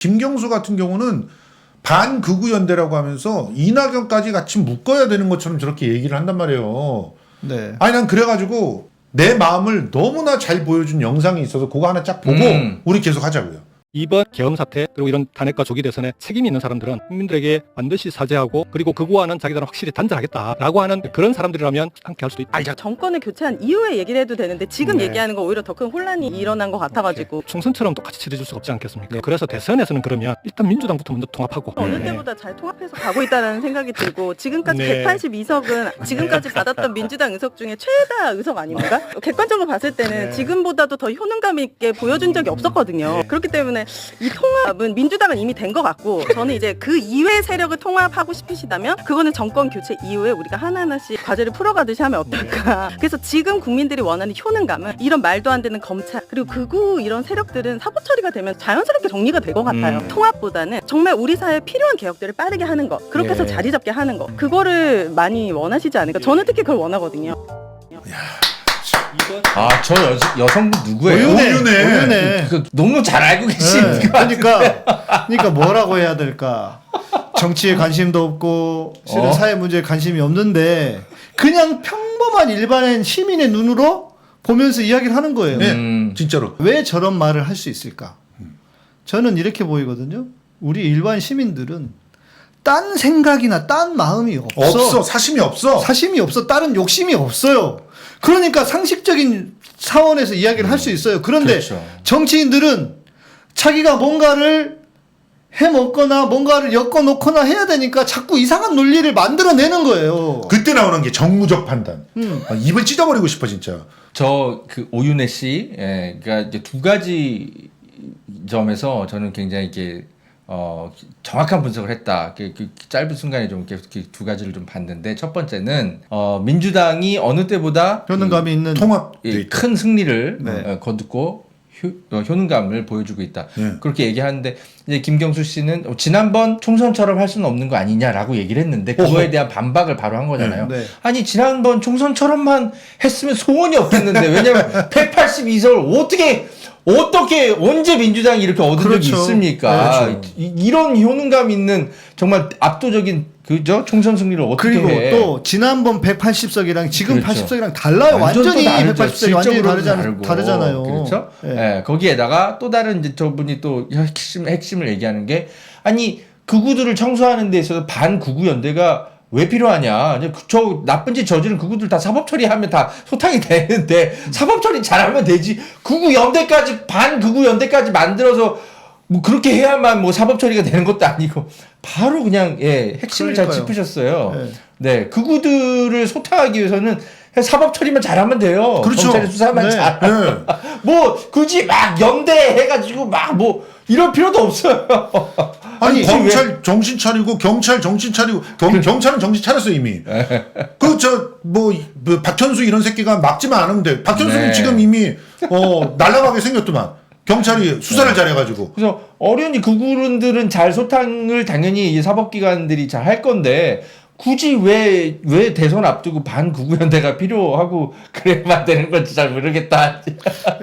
김경수 같은 경우는 반극우 연대라고 하면서 이낙연까지 같이 묶어야 되는 것처럼 저렇게 얘기를 한단 말이에요. 네. 아니 난 그래가지고 내 마음을 너무나 잘 보여준 영상이 있어서 그거 하나 쫙 보고 우리 계속 하자고요. 이번 계엄 사태 그리고 이런 탄핵과 조기 대선에 책임이 있는 사람들은 국민들에게 반드시 사죄하고 그리고 극우와는 자기들은 확실히 단절하겠다라고 하는 그런 사람들이라면 함께 할 수도 있다. 정권을 교체한 이후에 얘기를 해도 되는데 지금 네. 얘기하는 거 오히려 더 큰 혼란이 일어난 것 같아가지고 총선처럼 똑같이 치러줄 수가 없지 않겠습니까? 그래서 대선에서는 그러면 일단 민주당부터 먼저 통합하고 어느 때보다 잘 통합해서 가고 있다는 생각이 들고 지금까지 네. 182석은 지금까지 받았던 민주당 의석 중에 최다 의석 아닙니까? 객관적으로 봤을 때는 지금보다도 더 효능감 있게 보여준 적이 없었거든요. 그렇기 때문에 이 통합은 민주당은 이미 된 것 같고 저는 이제 그 이외 세력을 통합하고 싶으시다면 그거는 정권 교체 이후에 우리가 하나하나씩 과제를 풀어가듯이 하면 어떨까. 그래서 지금 국민들이 원하는 효능감은 이런 말도 안 되는 검찰 그리고 극우 이런 세력들은 사법 처리가 되면 자연스럽게 정리가 될 것 같아요. 통합보다는 정말 우리 사회에 필요한 개혁들을 빠르게 하는 거 그렇게 해서 자리 잡게 하는 거 그거를 많이 원하시지 않을까. 저는 특히 그걸 원하거든요. 아, 저 여성분 누구예요? 오윤혜. 그 너무 잘 알고 계신 네. 그러니까 뭐라고 해야 될까? 정치에 관심도 없고 실은 사회 문제에 관심이 없는데 그냥 평범한 일반인 시민의 눈으로 보면서 이야기를 하는 거예요. 네, 진짜로. 왜 저런 말을 할 수 있을까? 저는 이렇게 보이거든요. 우리 일반 시민들은 딴 생각이나 딴 마음이 없어. 사심이 없어. 사심이 없어. 다른 욕심이 없어요. 그러니까 상식적인 차원에서 이야기를 할 수 있어요. 그런데 그렇죠. 정치인들은 자기가 뭔가를 해먹거나 뭔가를 엮어놓거나 해야 되니까 자꾸 이상한 논리를 만들어내는 거예요. 그때 나오는 게 정무적 판단. 입을 찢어버리고 싶어 진짜. 저 그 오윤혜 씨, 그러니까 이제 두 가지 점에서 저는 굉장히 이렇게 정확한 분석을 했다. 그 짧은 순간에 좀 이렇게 두 가지를 좀 봤는데 첫 번째는 민주당이 어느 때보다 효능감이 있는 통합. 큰 승리를 네. 거두고 효능감을 보여주고 있다. 네. 그렇게 얘기하는데 이제 김경수 씨는 지난번 총선처럼 할 수는 없는 거 아니냐라고 얘기를 했는데 그거에 대한 반박을 바로 한 거잖아요. 네. 아니 지난번 총선처럼만 했으면 소원이 없겠는데 왜냐면 182석을 어떻게 언제 민주당이 이렇게 얻은 적이 그렇죠. 있습니까? 그렇죠. 이런 효능감 있는 정말 압도적인 그죠 총선 승리를 어떻게 그리고 해? 또 지난번 180석이랑 지금 그렇죠. 80석이랑 달라요. 완전히 180석이 완전히 다르고. 다르잖아요. 그렇죠? 네. 예, 거기에다가 또 다른 이제 저분이 또 핵심을 얘기하는 게 아니 극우들을 청소하는 데 있어서 반극우 연대가 왜 필요하냐? 이제 저 나쁜 짓 저지른 극우들 다 사법 처리하면 다 소탕이 되는데 사법 처리 잘하면 되지. 극우 연대까지 반극우 연대까지 만들어서 뭐 그렇게 해야만 뭐 사법 처리가 되는 것도 아니고 바로 그냥 핵심을 잘 그러니까요. 짚으셨어요. 네. 네, 극우들을 소탕하기 위해서는 사법 처리만 잘하면 돼요. 그렇죠. 검찰의 수사만 네. 잘하면 뭐 굳이 막 연대해가지고 막 뭐 이럴 필요도 없어요. 아니 굳이 검찰 정신 차리고 경찰 정신 차리고 경찰은 정신 차렸어 이미. 그 뭐 박현수 이런 새끼가 막지만 않으면 돼. 박현수는 네. 지금 이미 날라가게 생겼더만. 경찰이 수사를 잘해가지고. 그래서 어련히 극우른들은 잘 소탕을 당연히 이 사법기관들이 잘 할 건데 굳이 왜 대선 앞두고 반극우연대가 필요하고 그래야만 되는 건지 잘 모르겠다.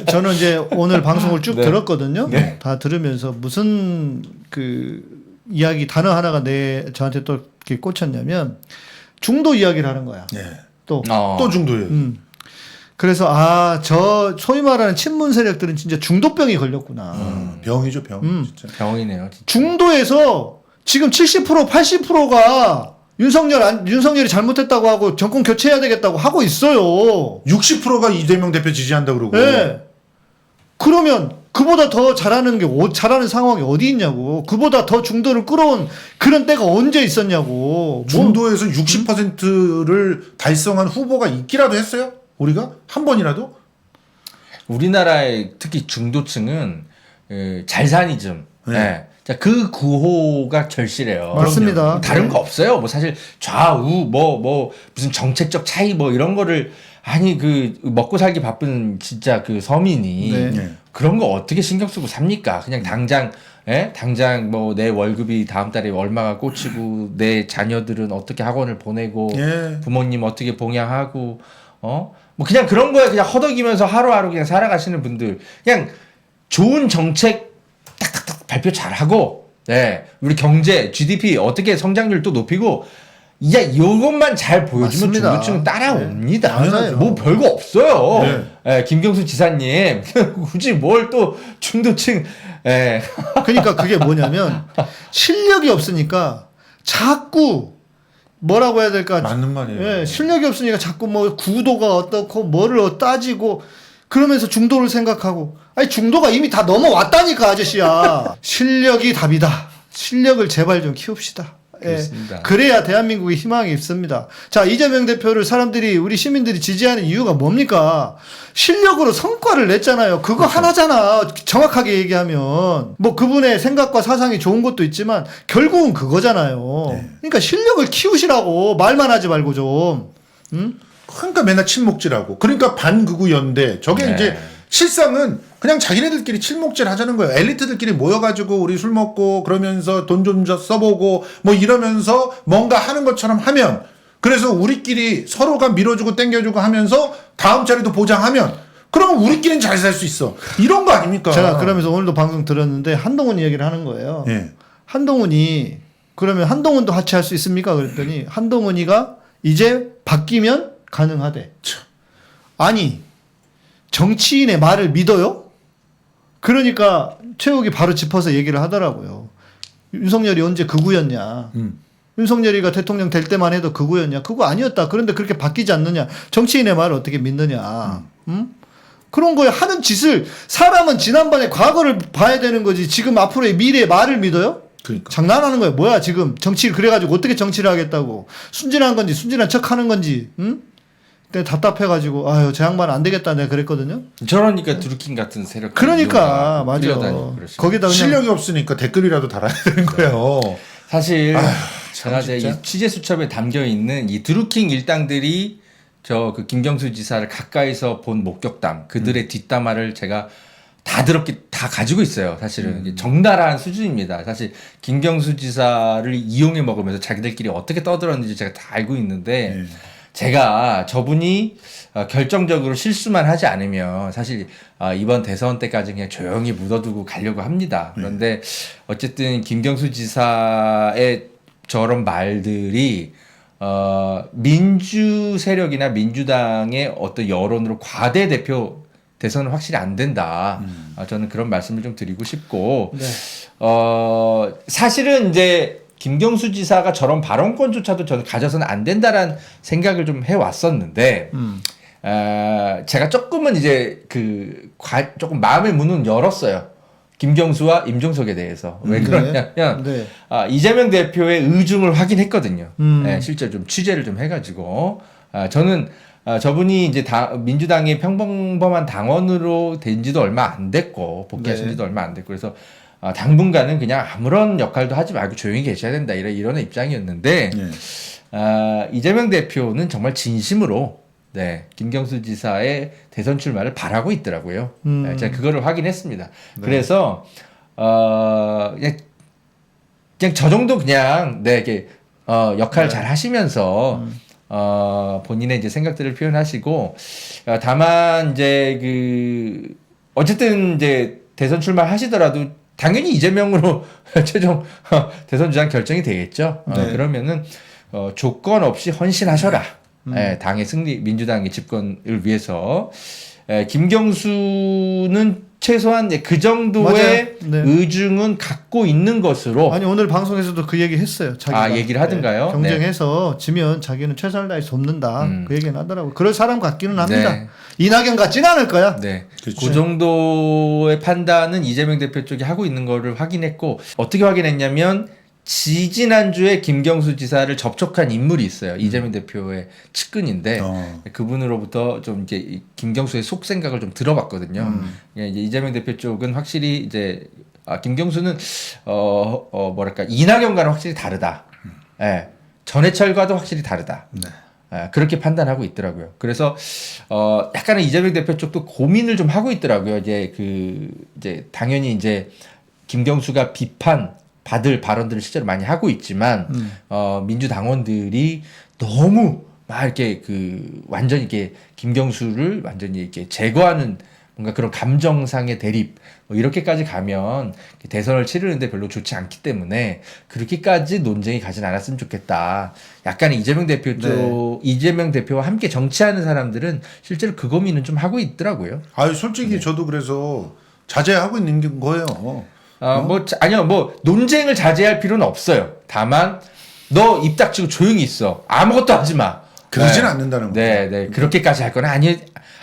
저는 이제 오늘 방송을 쭉 네. 들었거든요. 네. 다 들으면서 무슨 그 이야기 단어 하나가 저한테 또 이렇게 꽂혔냐면 중도 이야기를 하는 거야. 네. 또 또 중도예요. 그래서 저 소위 말하는 친문 세력들은 진짜 중도병이 걸렸구나. 병이죠 병. 진짜. 병이네요. 진짜. 중도에서 지금 70% 80%가 윤석열이 잘못했다고 하고 정권 교체해야 되겠다고 하고 있어요. 60%가 이재명 대표 지지한다 그러고. 네. 그러면 그보다 더 잘하는 잘하는 상황이 어디 있냐고. 그보다 더 중도를 끌어온 그런 때가 언제 있었냐고. 중도에서 60%를 달성한 후보가 있기라도 했어요? 우리가 한 번이라도? 우리나라의 특히 중도층은 잘사니즘. 네. 자, 그 구호가 절실해요. 맞습니다. 다른 거 없어요. 뭐 사실 좌우 뭐 무슨 정책적 차이 뭐 이런 거를 아니 그 먹고 살기 바쁜 진짜 그 서민이 네. 그런 거 어떻게 신경 쓰고 삽니까? 그냥 당장 뭐 내 월급이 다음 달에 얼마가 꽂히고 내 자녀들은 어떻게 학원을 보내고 부모님 어떻게 봉양하고 뭐 그냥 그런 거에 그냥 허덕이면서 하루하루 그냥 살아가시는 분들 그냥 좋은 정책 탁탁탁 발표 잘하고, 네, 우리 경제, GDP 어떻게 성장률도 높이고, 이제 이것만 잘 보여주면 맞습니다. 중도층은 따라옵니다. 네, 맞아요. 뭐 별거 없어요. 네. 예, 김경수 지사님 굳이 뭘 또 중도층, 예. 그러니까 그게 뭐냐면 실력이 없으니까 자꾸 뭐라고 해야 될까? 맞는 말이에요. 예, 실력이 없으니까 자꾸 뭐 구도가 어떻고 뭐를 따지고 그러면서 중도를 생각하고 아니 중도가 이미 다 넘어왔다니까 아저씨야. 실력이 답이다. 실력을 제발 좀 키웁시다. 예, 그렇습니다. 그래야 대한민국에 희망이 있습니다. 자, 이재명 대표를 사람들이 우리 시민들이 지지하는 이유가 뭡니까? 실력으로 성과를 냈잖아요. 그거 하나잖아. 정확하게 얘기하면 뭐 그분의 생각과 사상이 좋은 것도 있지만 결국은 그거잖아요. 그러니까 실력을 키우시라고 말만 하지 말고 좀. 응? 그러니까 맨날 친목질하고. 그러니까 반극우 연대. 저게 네. 이제 실상은 그냥 자기네들끼리 친목질 하자는 거예요. 엘리트들끼리 모여가지고 우리 술 먹고 그러면서 돈 좀 써보고 뭐 이러면서 뭔가 하는 것처럼 하면 그래서 우리끼리 서로가 밀어주고 땡겨주고 하면서 다음 자리도 보장하면 그러면 우리끼리는 잘 살 수 있어. 이런 거 아닙니까? 제가 그러면서 오늘도 방송 들었는데 한동훈 얘기를 하는 거예요. 예. 한동훈이 그러면 한동훈도 하차할 수 있습니까? 그랬더니 한동훈이가 이제 바뀌면 가능하대. 아니 정치인의 말을 믿어요? 그러니까 최욱이 바로 짚어서 얘기를 하더라고요. 윤석열이 언제 극우였냐? 윤석열이가 대통령 될 때만 해도 극우였냐? 그거 아니었다. 그런데 그렇게 바뀌지 않느냐? 정치인의 말을 어떻게 믿느냐? 그런 거에 하는 짓을 사람은 지난번에 과거를 봐야 되는 거지. 지금 앞으로의 미래의 말을 믿어요? 그러니까. 장난하는 거예요. 뭐야 지금 정치 그래가지고 어떻게 정치를 하겠다고? 순진한 건지 순진한 척하는 건지? 응? 그때 답답해가지고 아유 저 양반 안 되겠다 내가 그랬거든요. 저러니까 드루킹 같은 세력. 그러니까 맞아. 거기다 그냥 실력이 없으니까 댓글이라도 달아야 되는 거예요. 사실 아휴, 제가 이제 진짜. 이 취재 수첩에 담겨 있는 이 드루킹 일당들이 저 그 김경수 지사를 가까이서 본 목격담 그들의 뒷담화를 제가 다 가지고 있어요. 사실은 이게 적나라한 수준입니다. 사실 김경수 지사를 이용해 먹으면서 자기들끼리 어떻게 떠들었는지 제가 다 알고 있는데 제가 저분이 결정적으로 실수만 하지 않으면 사실 이번 대선 때까지 그냥 조용히 묻어두고 가려고 합니다. 그런데 어쨌든 김경수 지사의 저런 말들이 민주 세력이나 민주당의 어떤 여론으로 과대 대표 대선은 확실히 안 된다. 저는 그런 말씀을 좀 드리고 싶고, 네. 사실은 이제 김경수 지사가 저런 발언권조차도 저는 가져서는 안 된다라는 생각을 좀 해왔었는데, 제가 조금은 이제 조금 마음의 문은 열었어요. 김경수와 임종석에 대해서. 왜 그러냐면, 네. 이재명 대표의 의중을 확인했거든요. 음. 네, 실제 좀 취재를 좀 해가지고. 저는 저분이 이제 민주당의 평범한 당원으로 된 지도 얼마 안 됐고, 복귀하신 네. 지도 얼마 안 됐고, 그래서 당분간은 그냥 아무런 역할도 하지 말고 조용히 계셔야 된다. 이런 입장이었는데, 이재명 대표는 정말 진심으로, 네, 김경수 지사의 대선 출마를 바라고 있더라고요. 네, 제가 그거를 확인했습니다. 그래서, 그냥 저 정도 그냥, 네, 이렇게, 역할 잘 하시면서, 본인의 이제 생각들을 표현하시고, 다만, 이제 어쨌든 이제 대선 출마하시더라도 당연히 이재명으로 최종 대선 주장 결정이 되겠죠. 네. 그러면은, 조건 없이 헌신하셔라. 당의 승리, 민주당의 집권을 위해서. 김경수는 최소한 그 정도의 맞아요. 네. 의중은 갖고 있는 것으로. 아니 오늘 방송에서도 그 얘기 했어요. 자기가. 얘기를 하던가요? 경쟁해서 지면 자기는 최선을 다해 돕는다. 그 얘기는 하더라고요. 그럴 사람 같기는 합니다. 네. 이낙연 같지는 않을 거야. 네. 그렇죠. 그 정도의 판단은 이재명 대표 쪽이 하고 있는 거를 확인했고, 어떻게 확인했냐면, 지지난주에 김경수 지사를 접촉한 인물이 있어요. 이재명 대표의 측근인데, 그분으로부터 좀 이제 김경수의 속 생각을 좀 들어봤거든요. 이제 이재명 대표 쪽은 확실히 이제, 김경수는, 뭐랄까, 이낙연과는 확실히 다르다. 예. 전해철과도 확실히 다르다. 그렇게 판단하고 있더라고요. 그래서 약간은 이재명 대표 쪽도 고민을 좀 하고 있더라고요. 이제 당연히 이제 김경수가 받을 발언들을 실제로 많이 하고 있지만 민주당원들이 너무 막 이렇게 완전히 이렇게 김경수를 완전히 이렇게 제거하는 뭔가 그런 감정상의 대립 뭐 이렇게까지 가면 대선을 치르는데 별로 좋지 않기 때문에 그렇게까지 논쟁이 가진 않았으면 좋겠다. 약간 이재명 대표 쪽 이재명 대표와 함께 정치하는 사람들은 실제로 그 고민은 좀 하고 있더라고요. 아유 솔직히 저도 그래서 자제하고 있는 거예요. 아니요, 뭐 논쟁을 자제할 필요는 없어요. 다만 너 입 닥치고 조용히 있어. 아무것도 하지 마. 그러진 않는다는 거죠. 네. 그렇게까지 할 건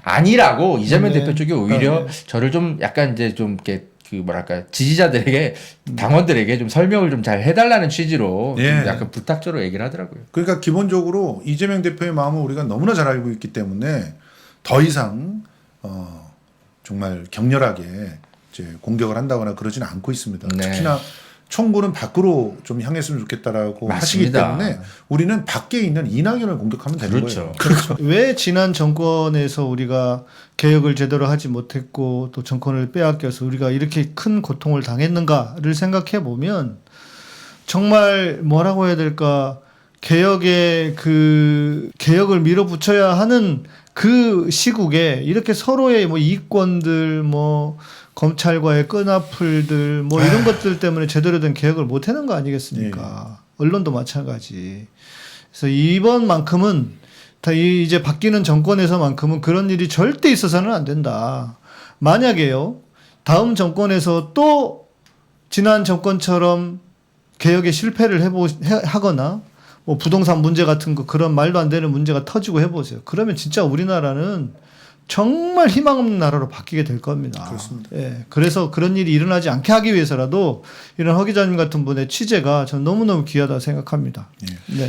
아니라고 이재명 대표 쪽이 오히려 저를 좀 약간 이제 좀 이렇게 그 뭐랄까 지지자들에게 당원들에게 좀 설명을 좀 잘 해달라는 취지로 좀 약간 부탁조로 얘기를 하더라고요. 그러니까 기본적으로 이재명 대표의 마음을 우리가 너무나 잘 알고 있기 때문에 더 이상 정말 격렬하게 이제 공격을 한다거나 그러지는 않고 있습니다. 네. 특히나 총구는 밖으로 좀 향했으면 좋겠다라고 하시기 맞습니다. 때문에 우리는 밖에 있는 이낙연을 공격하면 되는 그렇죠. 거예요. 왜 지난 정권에서 우리가 개혁을 제대로 하지 못했고 또 정권을 빼앗겨서 우리가 이렇게 큰 고통을 당했는가를 생각해 보면 정말 뭐라고 해야 될까 개혁의 그 개혁을 밀어붙여야 하는 그 시국에 이렇게 서로의 뭐 이권들 뭐 검찰과의 끈앞풀들 뭐 이런 것들 때문에 제대로 된 개혁을 못 하는 거 아니겠습니까? 언론도 마찬가지. 그래서 이번만큼은 다 이제 바뀌는 정권에서만큼은 그런 일이 절대 있어서는 안 된다. 만약에요, 다음 정권에서 또 지난 정권처럼 개혁에 실패를 하거나 뭐 부동산 문제 같은 거 그런 말도 안 되는 문제가 터지고 해보세요. 그러면 진짜 우리나라는 정말 희망 없는 나라로 바뀌게 될 겁니다. 그렇습니다. 예. 그래서 그런 일이 일어나지 않게 하기 위해서라도 이런 허 기자님 같은 분의 취재가 저는 너무너무 귀하다 생각합니다. 예. 네.